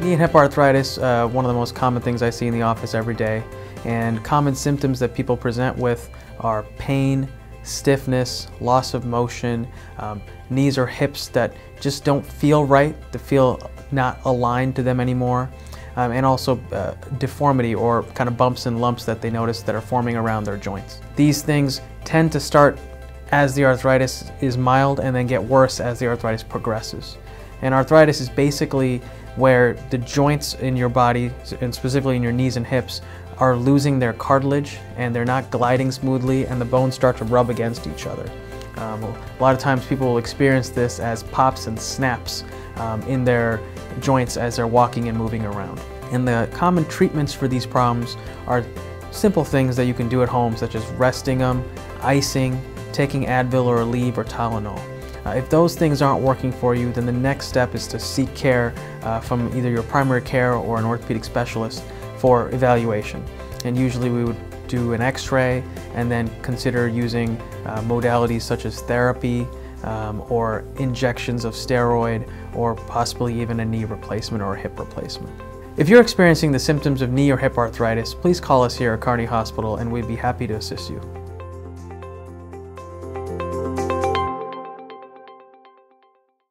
Knee and hip arthritis, one of the most common things I see in the office every day, and common symptoms that people present with are pain, stiffness, loss of motion, knees or hips that just don't feel right, that feel not aligned to them anymore, and also deformity or kind of bumps and lumps that they notice that are forming around their joints. These things tend to start as the arthritis is mild and then get worse as the arthritis progresses. And arthritis is basically where the joints in your body, and specifically in your knees and hips, are losing their cartilage and they're not gliding smoothly and the bones start to rub against each other. A lot of times people will experience this as pops and snaps in their joints as they're walking and moving around. And the common treatments for these problems are simple things that you can do at home, such as resting them, icing, taking Advil or Aleve or Tylenol. If those things aren't working for you, then the next step is to seek care from either your primary care or an orthopedic specialist for evaluation. And usually we would do an x-ray and then consider using modalities such as therapy or injections of steroid or possibly even a knee replacement or a hip replacement. If you're experiencing the symptoms of knee or hip arthritis, please call us here at Carney Hospital and we'd be happy to assist you.